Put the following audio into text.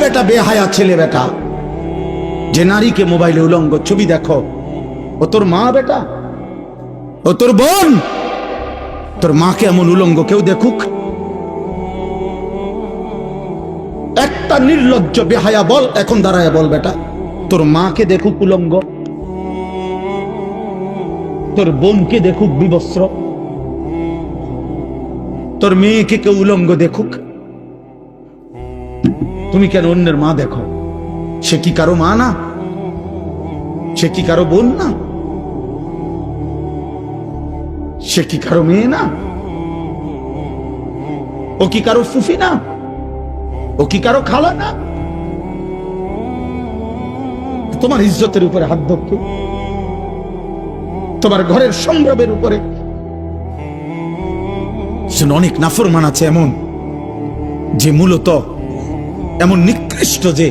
বেটা বেহায়া ছেলে বেটা, যে নারীকে মোবাইলে উলঙ্গ ছবি দেখো, ও তোর মা বেটা, ও তোর বোন? তোর মাকে এমন উলঙ্গ কেউ দেখুক? একটা নির্লজ্জ বেহায়া বল, এখন দাঁড়ায় বল বেটা, তোর মাকে দেখুক উলঙ্গ, তোর বোনকে দেখুক বিবস্ত্র, তোর মেয়েকে কেউ উলঙ্গ দেখুক? তুমি কেন অন্যের মা দেখো? সে কি কারো মা না? সে কি কারো বোন না? সে কি কারো মেয়ে না? ও কি কারো ফুফি না? ও কি কারো খালা না? তোমার ইজ্জতের উপরে হাত ধরতো, তোমার ঘরের সম্ভ্রমের উপরে। অনেক নাফরমান আছে এমন, যে মূলত এমন নিকৃষ্ট যে